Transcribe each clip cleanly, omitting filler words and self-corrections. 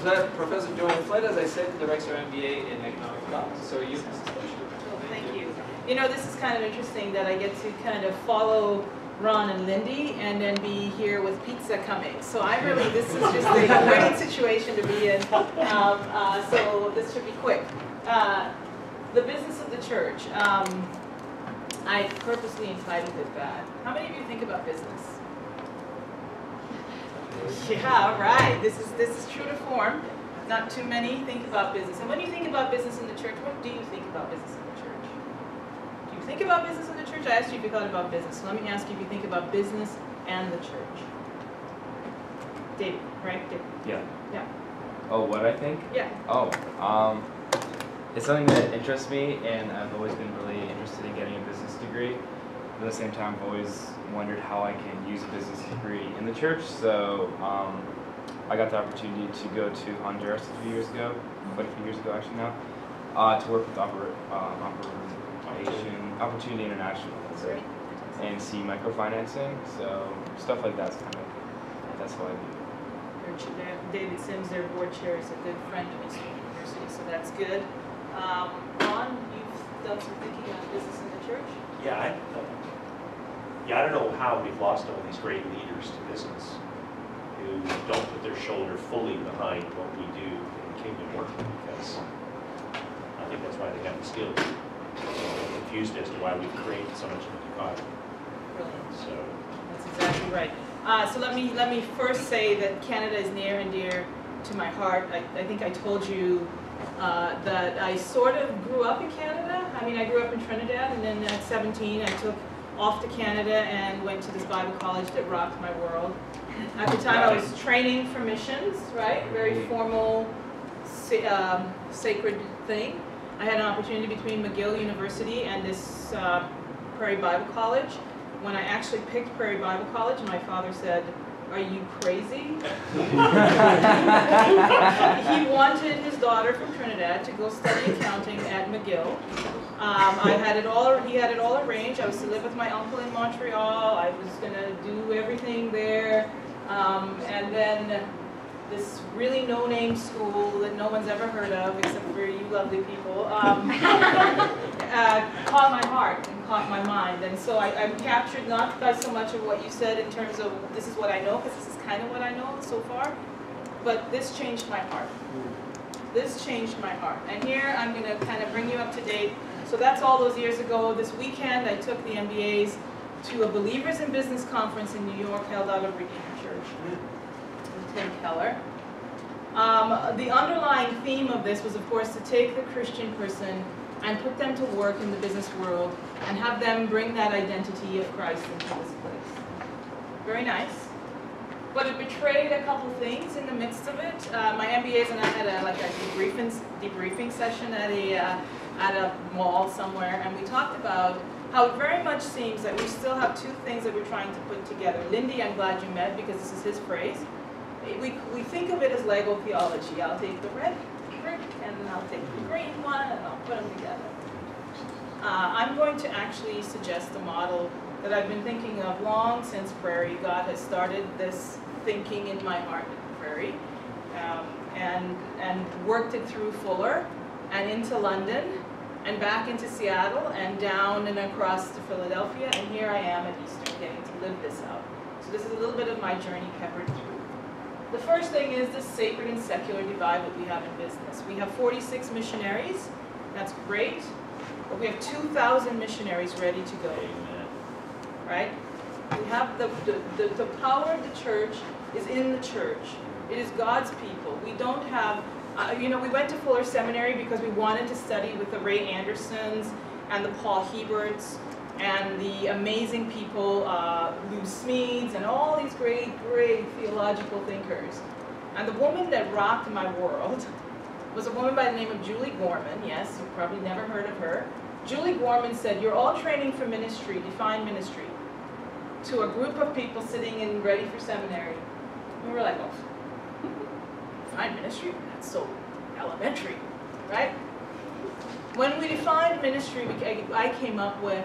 Professor JoAnn Flett, as I said, directs her MBA in economic thought. So you. Thank you. You know, this is kind of interesting that I get to kind of follow Ron and Lindy and then be here with pizza coming. So this is just a great situation to be in. So this should be quick. The business of the church. I purposely entitled it that. How many of you think about business? Yeah, right. This is true to form. Not too many think about business. And when you think about business in the church, what do you think about business in the church? Do you think about business in the church? I asked you if you thought about business. So let me ask you if you think about business and the church. David, right? David. Yeah. Yeah. Oh, what I think? Yeah. Oh, it's something that interests me, and I've always been really interested in getting a business degree. But at the same time, I've always wondered how I can use a business degree in the church. So I got the opportunity to go to Honduras a few years ago, quite a few years ago actually now, to work with Opportunity International, and see microfinancing. So stuff like that's how I do. David Sims, their board chair, is a good friend of Eastern University, so that's good. Ron, you've done some thinking on business in the church? Yeah, I don't know how we've lost all these great leaders to business who don't put their shoulder fully behind what we do in kingdom work, because I think that's why they have the skills. I'm confused as to why we've created so much of a dichotomy. Brilliant. So that's exactly right. So let me first say that Canada is near and dear to my heart. I think I told you that I sort of grew up in Canada. I mean, I grew up in Trinidad, and then at 17 I took off to Canada and went to this Bible college that rocked my world. At the time I was training for missions, right? Very formal, sacred thing. I had an opportunity between McGill University and this Prairie Bible College. When I actually picked Prairie Bible College, my father said, "Are you crazy?" He wanted his daughter from Trinidad to go study accounting at McGill. He had it all arranged. I was to live with my uncle in Montreal. I was going to do everything there. And then this really no-name school that no one's ever heard of, except for you lovely people, caught my heart and caught my mind. And so I'm captured not by so much of what you said in terms of this is what I know, because this is kind of what I know so far, but this changed my heart. This changed my heart. And here I'm going to kind of bring you up to date. So that's all those years ago. This weekend I took the MBAs to a Believers in Business conference in New York held out of Redeemer Church with Tim Keller. The underlying theme of this was, of course, to take the Christian person and put them to work in the business world and have them bring that identity of Christ into this place. Very nice. But it betrayed a couple things in the midst of it. My MBAs and I had a debriefing session at a mall somewhere, and we talked about how it very much seems that we still have two things that we're trying to put together. Lindy, I'm glad you met, because this is his phrase. We think of it as Lego theology. I'll take the red brick, and then I'll take the green one, and I'll put them together. I'm going to actually suggest a model that I've been thinking of long since Prairie. God has started this thinking in my heart at Prairie, and worked it through Fuller, and into London, and back into Seattle, and down and across to Philadelphia, and here I am at Eastern getting to live this out. So this is a little bit of my journey peppered through. The first thing is the sacred and secular divide that we have in business. We have 46 missionaries. That's great. But we have 2,000 missionaries ready to go. Amen. Right? We have the power of the church is in the church. It is God's people. We don't have, we went to Fuller Seminary because we wanted to study with the Ray Andersons and the Paul Heberts and the amazing people, Lou Smedes, and all these great, great theological thinkers. And the woman that rocked my world was a woman by the name of Julie Gorman. Yes, you've probably never heard of her. Julie Gorman said, "You're all training for ministry, define ministry," to a group of people sitting in ready for seminary. And we were like, "Oh, define ministry? That's so elementary," right? When we defined ministry, I came up with,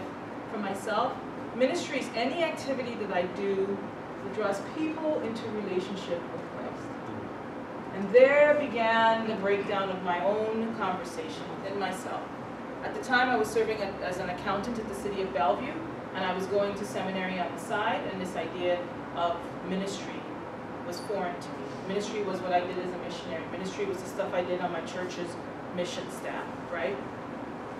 for myself, ministry is any activity that I do that draws people into relationship with Christ. And there began the breakdown of my own conversation within myself. At the time, I was serving as an accountant at the city of Bellevue, and I was going to seminary on the side, and this idea of ministry was foreign to me. Ministry was what I did as a missionary. Ministry was the stuff I did on my church's mission staff, right?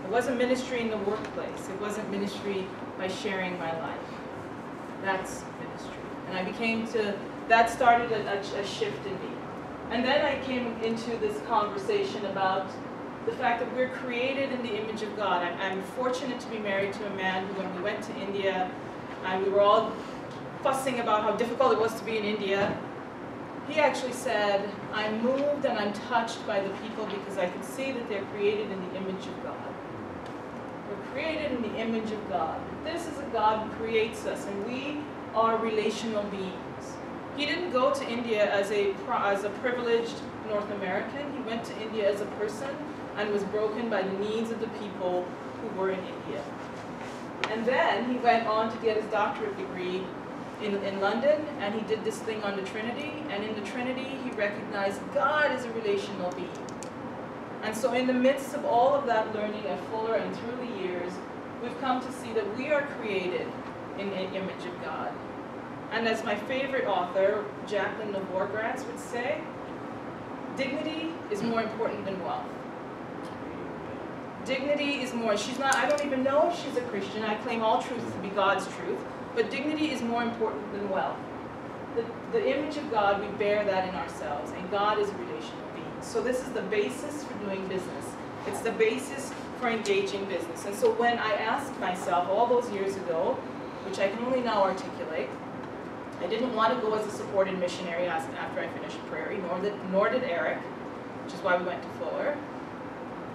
It wasn't ministry in the workplace. It wasn't ministry by sharing my life. That's ministry. And I became to, that started a shift in me. And then I came into this conversation about the fact that we're created in the image of God. I'm fortunate to be married to a man who, when we went to India, and we were all fussing about how difficult it was to be in India, he actually said, I'm moved and I'm touched by the people because I can see that they're created in the image of God. We're created in the image of God. This is a God who creates us, and we are relational beings. He didn't go to India as a privileged North American. He went to India as a person and was broken by the needs of the people who were in India. And then he went on to get his doctorate degree in London, and he did this thing on the Trinity, and in the Trinity he recognized God is a relational being. And so in the midst of all of that learning at Fuller and through the years, we've come to see that we are created in the image of God. And as my favorite author, Jacqueline Novogratz, would say, dignity is more important than wealth. Dignity is more, she's not, I don't even know if she's a Christian. I claim all truth to be God's truth. But dignity is more important than wealth. The image of God, we bear that in ourselves, and God is a relational being. So this is the basis for doing business. It's the basis for engaging business. And so when I asked myself all those years ago, which I can only now articulate, I didn't want to go as a supported missionary after I finished Prairie, nor did Eric, which is why we went to Fuller.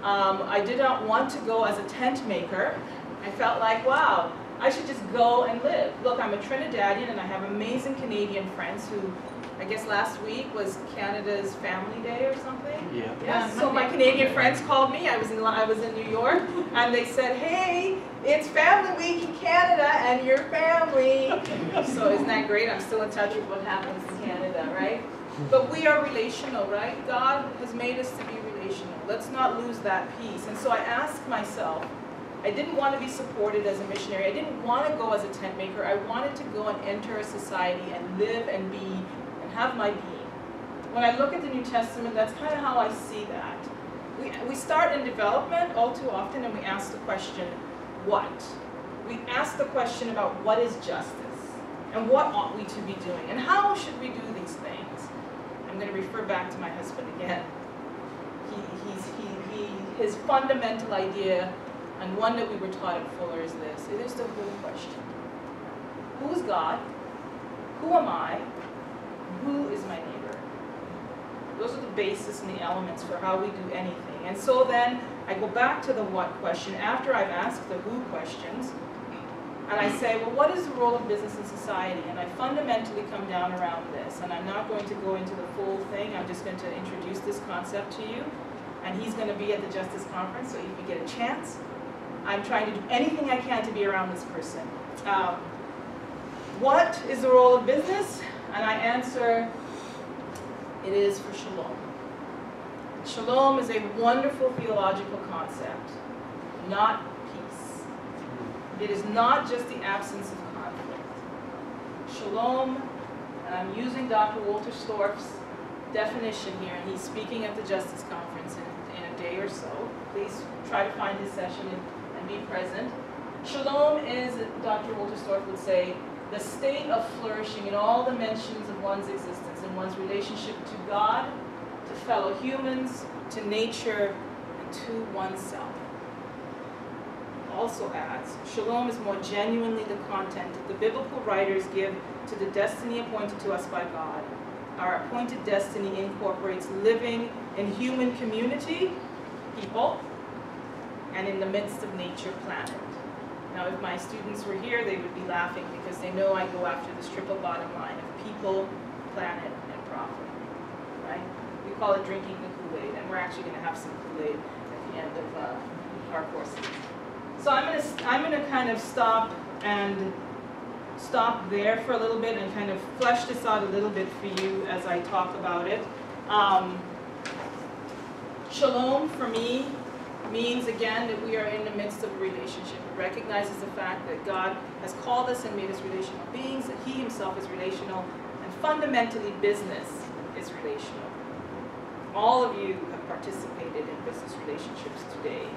I did not want to go as a tent maker. I felt like, wow, I should just go and live. Look, I'm a Trinidadian, and I have amazing Canadian friends who, I guess last week was Canada's Family Day or something. Yeah. Yeah. So my Canadian friends called me. I was in New York, and they said, "Hey, it's Family Week in Canada, and your family." So isn't that great? I'm still in touch with what happens in Canada, right? But we are relational, right? God has made us to be relational. Let's not lose that piece. And so I asked myself, I didn't want to be supported as a missionary. I didn't want to go as a tent maker. I wanted to go and enter a society and live and be and have my being. When I look at the New Testament, that's kind of how I see that. We start in development all too often, and we ask the question, what? We ask the question about what is justice and what ought we to be doing and how should we do these things. I'm going to refer back to my husband again. His fundamental idea, and one that we were taught at Fuller, is this. It is the whole question. Who is God? Who am I? Who is my neighbor? Those are the basis and the elements for how we do anything. And so then I go back to the what question after I've asked the who questions. And I say, well, what is the role of business in society? And I fundamentally come down around this. And I'm not going to go into the full thing. I'm just going to introduce this concept to you. And he's going to be at the Justice Conference, so if you get a chance, I'm trying to do anything I can to be around this person. What is the role of business? And I answer, it is for Shalom. Shalom is a wonderful theological concept, not peace. It is not just the absence of conflict. Shalom, and I'm using Dr. Walter Storff's definition here, and he's speaking at the Justice Conference in a day or so. Please try to find his session and be present. Shalom is, Dr. Walter Storff would say, the state of flourishing in all dimensions of one's existence, in one's relationship to God, to fellow humans, to nature, and to oneself. Also adds, Shalom is more genuinely the content that the biblical writers give to the destiny appointed to us by God. Our appointed destiny incorporates living in human community, people, and in the midst of nature, planet. Now, if my students were here, they would be laughing because they know I go after this triple bottom line of people, planet, and profit, right? We call it drinking the Kool-Aid, and we're actually going to have some Kool-Aid at the end of our course. So I'm gonna kind of stop there for a little bit and kind of flesh this out a little bit for you as I talk about it. Shalom for me means, again, that we are in the midst of a relationship. It recognizes the fact that God has called us and made us relational beings, that He Himself is relational, and fundamentally business is relational. All of you have participated in business relationships today.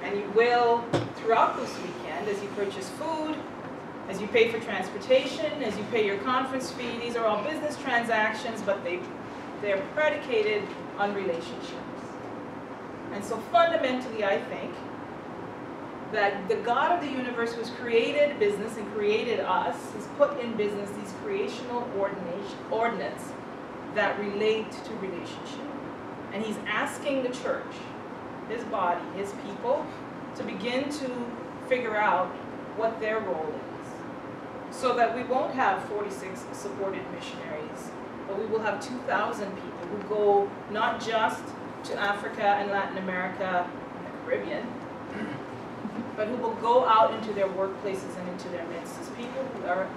And you will throughout this weekend, as you purchase food, as you pay for transportation, as you pay your conference fee. These are all business transactions, but they're predicated on relationships. And so fundamentally, I think that the God of the universe, who's created business and created us, has put in business these creational ordinance that relate to relationship. And He's asking the church, His body, His people, to begin to figure out what their role is. So that we won't have 46 supported missionaries, but we will have 2,000 people who go not just to Africa and Latin America and the Caribbean, but who will go out into their workplaces and into their midst as people who are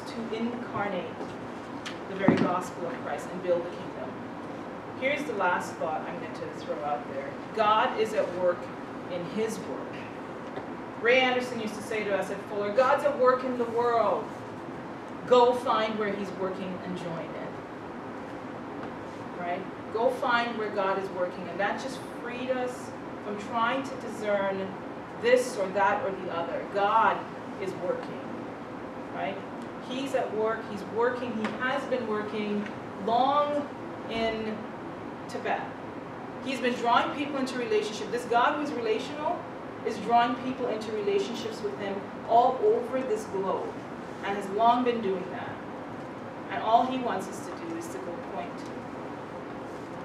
to incarnate the very gospel of Christ and build the kingdom. Here's the last thought I'm going to throw out there. God is at work in His work. Ray Anderson used to say to us at Fuller, God's at work in the world. Go find where He's working and join in. Right? Go find where God is working. And that just freed us from trying to discern this or that or the other. God is working. Right? He's at work. He's working. He has been working long in Tibet. He's been drawing people into relationship. This God who is relational is drawing people into relationships with Him all over this globe and has long been doing that. And all He wants us to do is to go point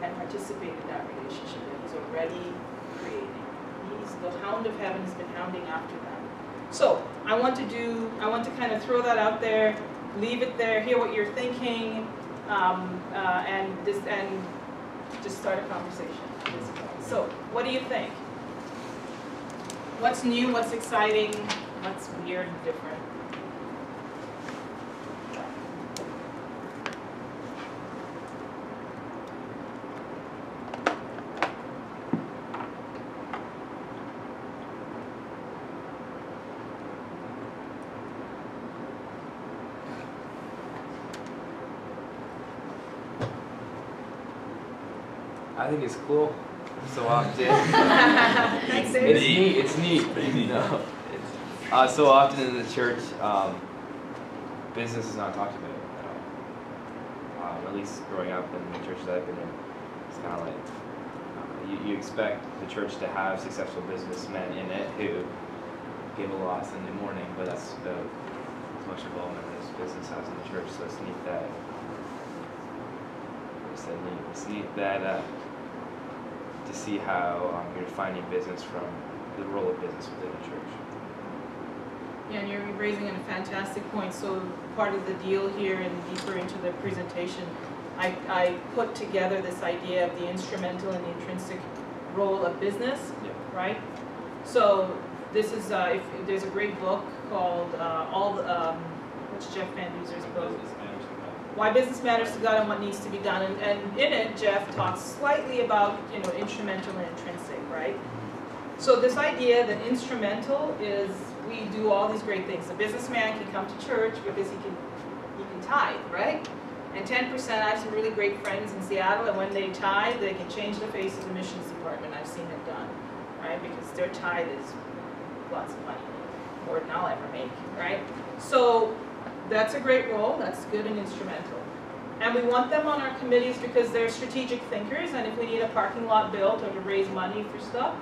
and participate in that relationship that He's already creating. He's the hound of heaven has been hounding after them. So I want to kind of throw that out there, leave it there, hear what you're thinking, and just start a conversation at this point. So what do you think? What's new, what's exciting, what's weird and different? I think it's cool. So often. Thanks, Dave. It's neat. No, so often in the church, business is not talked about at all. At least growing up in the churches I've been in, it's kind of like you expect the church to have successful businessmen in it who give a lot Sunday morning, but that's about as much involvement as business has in the church. So it's neat that. It's neat that. To see how you're defining business from the role of business within the church. Yeah, and you're raising a fantastic point. So part of the deal here and deeper into the presentation, I put together this idea of the instrumental and the intrinsic role of business, right? So this is, if there's a great book called, what's Jeff Van Duser's book? Why Business Matters to God and What Needs to Be Done. And in it, Jeff talks slightly about, instrumental and intrinsic, right? So this idea that instrumental is we do all these great things. A businessman can come to church because he can tithe, right? And 10%, I have some really great friends in Seattle, and when they tithe, they can change the face of the missions department. I've seen it done, right? Because their tithe is lots of money, more than I'll ever make, right? So that's a great role. That's good and instrumental. And we want them on our committees because they're strategic thinkers, and if we need a parking lot built or to raise money for stuff,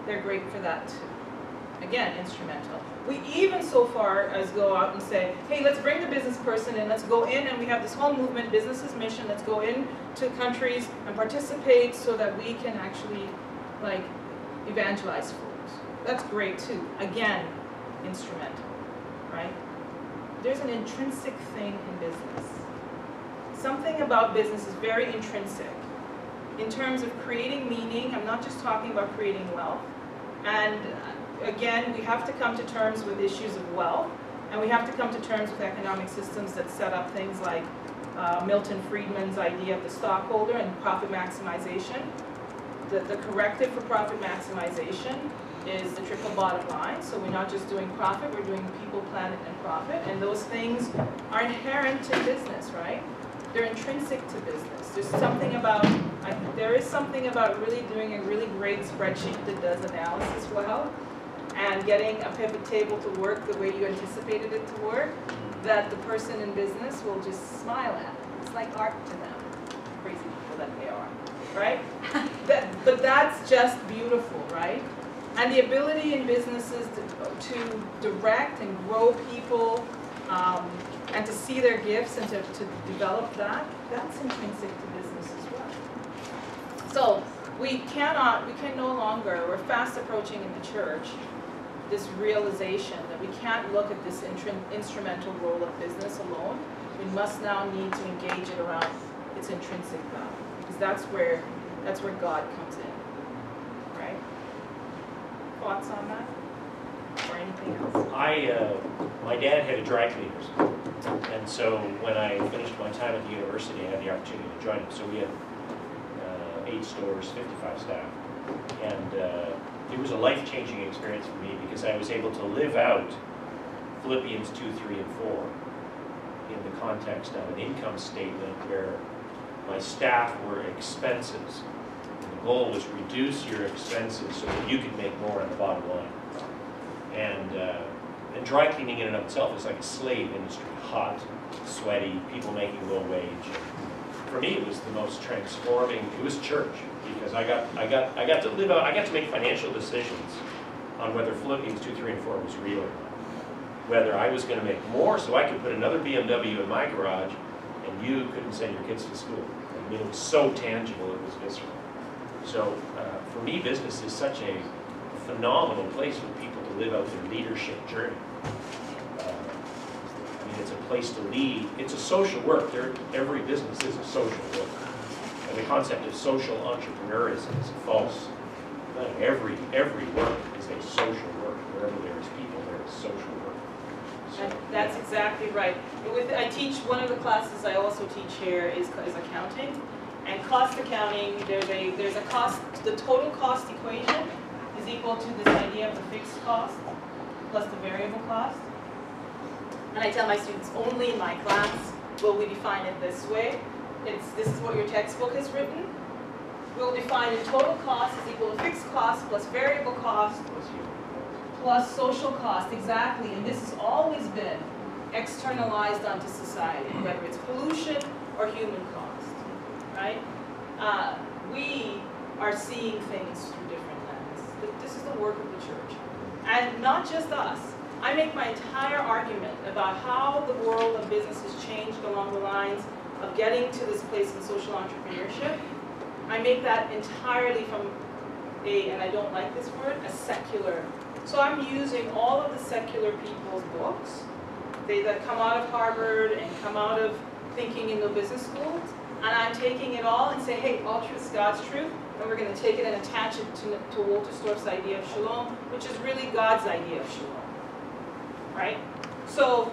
they're great for that too. Again, instrumental. We even so far as go out and say, hey, let's bring the business person in, let's go in, and we have this whole movement, Business is Mission, let's go in to countries and participate so that we can actually evangelize folks. That's great too. Again, instrumental, right? There's an intrinsic thing in business. Something about business is very intrinsic. In terms of creating meaning, I'm not just talking about creating wealth. And again, we have to come to terms with issues of wealth, and we have to come to terms with economic systems that set up things like Milton Friedman's idea of the stockholder and profit maximization. The corrective for profit maximization is the triple bottom line. So we're not just doing profit, we're doing people, planet, and profit. And those things are inherent to business, right? They're intrinsic to business. There is something about really doing a really great spreadsheet that does analysis well and getting a pivot table to work the way you anticipated it to work that the person in business will just smile at. It's like art to them, crazy people that they are, right? But that's just beautiful, right? And the ability in businesses to direct and grow people and to see their gifts and to develop that's intrinsic to business as well. So we can no longer, we're fast approaching in the church this realization that we can't look at this instrumental role of business alone. We must now need to engage it around its intrinsic value, because that's where God comes in, right? Thoughts on that, or anything else? My dad had a dry cleaners, and so when I finished my time at the university, I had the opportunity to join him. So we had 8 stores, 55 staff, and it was a life-changing experience for me because I was able to live out Philippians 2, 3, and 4 in the context of an income statement where my staff were expenses. And the goal was reduce your expenses so that you could make more on the bottom line. And dry cleaning in and of itself is like a slave industry, hot, sweaty, people making low wage. For me, it was the most transforming. It was church because I got to live out. I got to make financial decisions on whether Philippians 2, 3, and 4 was real or not. Whether I was going to make more so I could put another BMW in my garage, and you couldn't send your kids to school. I mean, it was so tangible. It was visceral. So for me, business is such a phenomenal place for people to live out their leadership journey. It's a place to lead. It's a social work. Every business is a social work. And the concept of social entrepreneurism is false. Every work is a social work. Wherever there is people, there is social work. So, that's exactly right. I teach, one of the classes I also teach here is accounting. And cost accounting, there's a cost, the total cost equation is equal to this idea of the fixed cost plus the variable cost. And I tell my students, only in my class will we define it this way. This is what your textbook has written. We'll define the total cost is equal to fixed cost plus variable cost plus social cost, exactly. And this has always been externalized onto society, whether it's pollution or human cost, right? We are seeing things through different lenses. This is the work of the church. And not just us. I make my entire argument about how the world of business has changed along the lines of getting to this place in social entrepreneurship. I make that entirely from and I don't like this word, a secular. So I'm using all of the secular people's books that come out of Harvard and come out of thinking in the business schools, and I'm taking it all and say, hey, all truth is God's truth, and we're going to take it and attach it to Walter Storff's idea of shalom, which is really God's idea of shalom. Right? So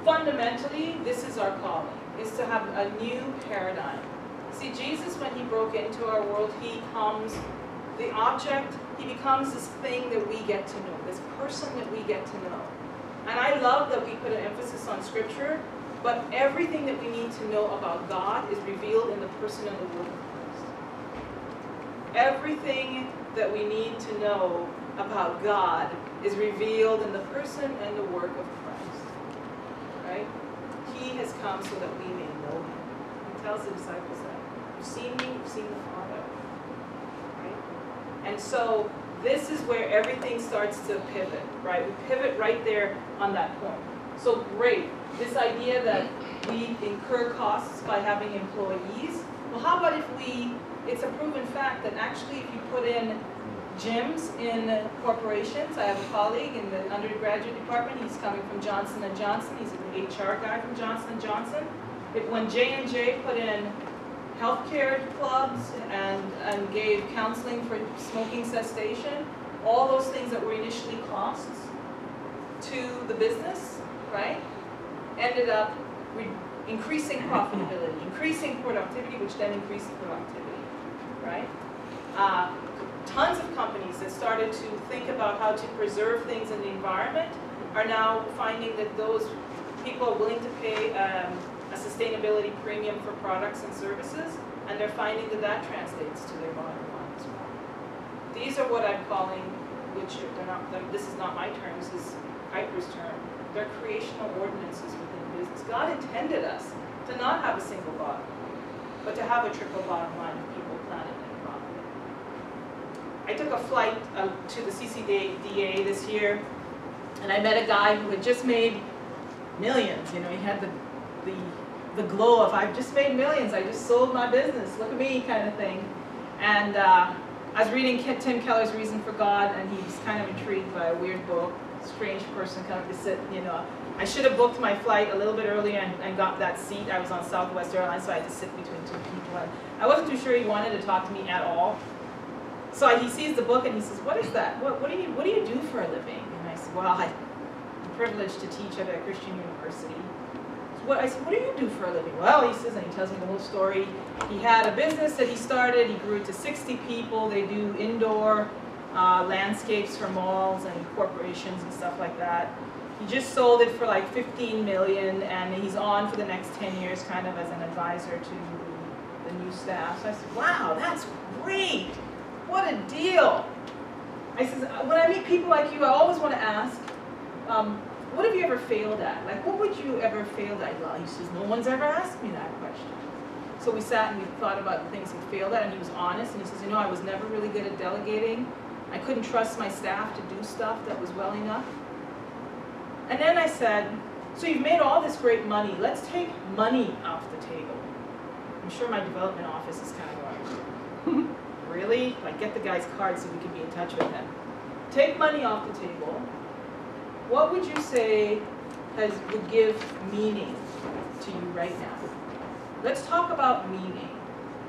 fundamentally, this is our calling, is to have a new paradigm. See, Jesus, when he broke into our world, he becomes the object, he becomes this thing that we get to know, this person that we get to know. And I love that we put an emphasis on Scripture, but everything that we need to know about God is revealed in the person and the work of Christ. Everything that we need to know about God is revealed in the person and the work of Christ, right? He has come so that we may know him. He tells the disciples that. You've seen me, you've seen the Father, right? And so this is where everything starts to pivot, right? We pivot right there on that point. So great, this idea that we incur costs by having employees. Well, how about if it's a proven fact that actually if you put in gyms in corporations. I have a colleague in the undergraduate department. He's coming from Johnson & Johnson. He's an HR guy from Johnson & Johnson. When J&J put in healthcare clubs and gave counseling for smoking cessation, all those things that were initially costs to the business, right, ended up increasing profitability, increasing productivity, which then increases productivity, right? Tons of companies that started to think about how to preserve things in the environment are now finding that those people are willing to pay a sustainability premium for products and services, and they're finding that that translates to their bottom line as well. These are what I'm calling, which they're not, this is not my term, this is Piper's term, they're creational ordinances within business. God intended us to not have a single bottom line, but to have a triple bottom line of people, planet, and profit. I took a flight to the CCDA this year, and I met a guy who had just made millions. You know, he had the glow of, I've just made millions, I just sold my business, look at me, kind of thing. And I was reading Tim Keller's Reason for God, and he was kind of intrigued by a weird book, strange person coming to sit, you know. I should have booked my flight a little bit earlier and got that seat. I was on Southwest Airlines, so I had to sit between two people. And I wasn't too sure he wanted to talk to me at all. So he sees the book and he says, what is that? What do you do for a living? And I said, well, I'm privileged to teach at a Christian university. I said, what do you do for a living? Well, he says, and he tells me the whole story. He had a business that he started. He grew to 60 people. They do indoor landscapes for malls and corporations and stuff like that. He just sold it for like $15 million, and he's on for the next 10 years kind of as an advisor to the new staff. So I said, wow, that's great. What a deal. I said, when I meet people like you, I always want to ask, what have you ever failed at? Like, what would you ever failed at? Well, he says, no one's ever asked me that question. So we sat and we thought about the things he failed at, and he was honest, and he says, you know, I was never really good at delegating. I couldn't trust my staff to do stuff that was well enough. And then I said, so you've made all this great money. Let's take money off the table. I'm sure my development office is kind of going, really? Like, get the guy's card so we can be in touch with him. Take money off the table. What would you say would give meaning to you right now? Let's talk about meaning.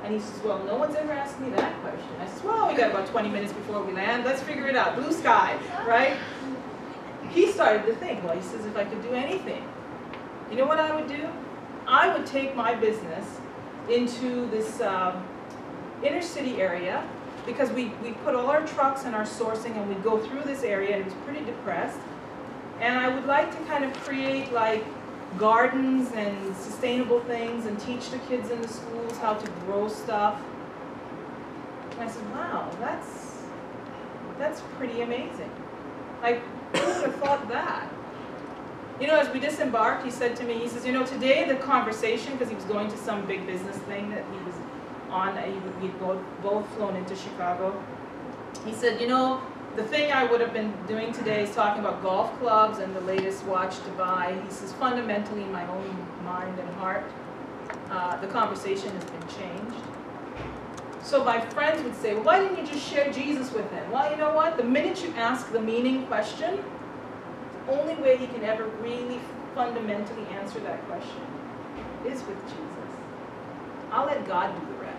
And he says, well, no one's ever asked me that question. I said, well, we got about 20 minutes before we land. Let's figure it out. Blue sky, right? He started to think, well, he says, if I could do anything, you know what I would do? I would take my business into this inner city area, because we put all our trucks and our sourcing, and we'd go through this area, and it was pretty depressed. And I would like to kind of create like gardens and sustainable things and teach the kids in the schools how to grow stuff. And I said, wow, that's pretty amazing. Like, who would have thought that? You know, as we disembarked, he said to me, he says, you know, today the conversation, because he was going to some big business thing that he was on, we'd both flown into Chicago. He said, you know, the thing I would have been doing today is talking about golf clubs and the latest watch to buy. He says, fundamentally, in my own mind and heart, the conversation has been changed. So my friends would say, well, why didn't you just share Jesus with him? Well, you know what? The minute you ask the meaning question, the only way he can ever really fundamentally answer that question is with Jesus. I'll let God do the rest.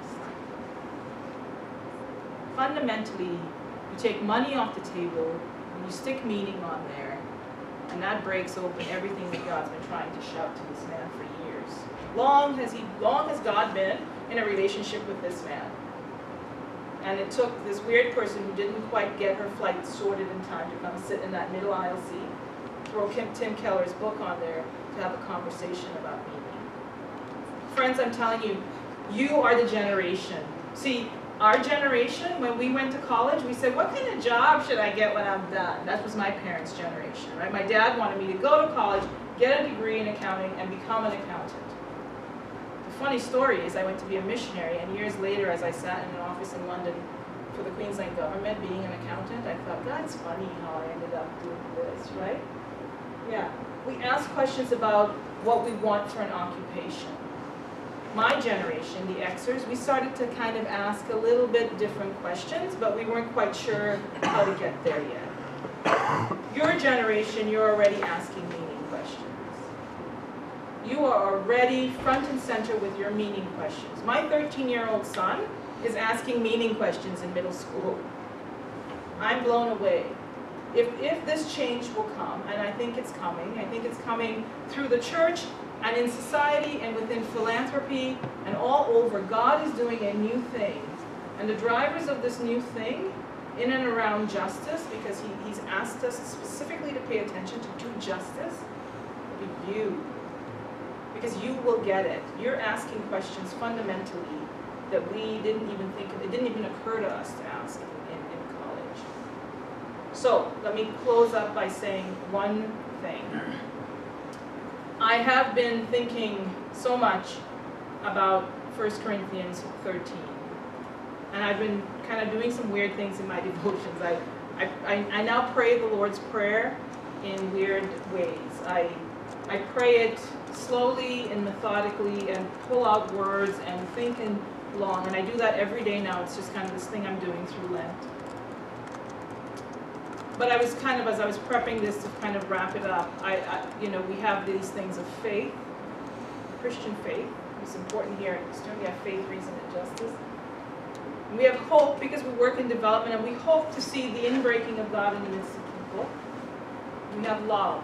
Fundamentally, you take money off the table, and you stick meaning on there, and that breaks open everything that God's been trying to shout to this man for years. Long has God been in a relationship with this man. And it took this weird person who didn't quite get her flight sorted in time to come sit in that middle aisle seat, throw Tim Keller's book on there to have a conversation about meaning. Friends, I'm telling you, you are the generation. See, our generation, when we went to college, we said, what kind of job should I get when I'm done? That was my parents' generation, right? My dad wanted me to go to college, get a degree in accounting, and become an accountant. The funny story is I went to be a missionary, and years later, as I sat in an office in London for the Queensland government, being an accountant, I thought, that's funny how I ended up doing this, right? Yeah. We ask questions about what we want for an occupation. My generation, the Xers, we started to kind of ask a little bit different questions, but we weren't quite sure how to get there yet. Your generation, you're already asking meaning questions. You are already front and center with your meaning questions. My 13-year-old son is asking meaning questions in middle school. I'm blown away. If this change will come, and I think it's coming through the church, And in society and within philanthropy and all over, God is doing a new thing. And the drivers of this new thing, in and around justice, because he's asked us specifically to pay attention to do justice, will be you. Because you will get it. You're asking questions fundamentally that we didn't even think of, it didn't even occur to us to ask in college. So, let me close up by saying one thing. I have been thinking so much about 1 Corinthians 13. And I've been kind of doing some weird things in my devotions. I now pray the Lord's Prayer in weird ways. I pray it slowly and methodically and pull out words and think long. And I do that every day now. It's just kind of this thing I'm doing through Lent. But I was kind of, as I was prepping this to kind of wrap it up, we have these things of faith, Christian faith. It's important here. We have faith, reason, and justice. And we have hope because we work in development, and we hope to see the inbreaking of God in the midst of people. We have love,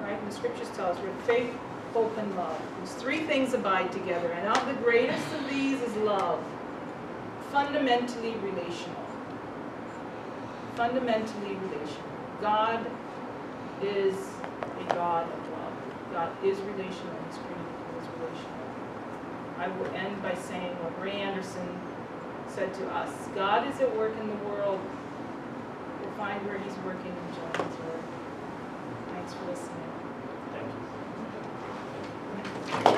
right? And the scriptures tell us we're faith, hope, and love. These three things abide together, and of the greatest of these is love, fundamentally relational. Fundamentally relational. God is a God of love. God is relational. He's created people as relational. I will end by saying what Ray Anderson said to us. God is at work in the world. We'll find where he's working in JoAnn's word. Thanks for listening. Thank you.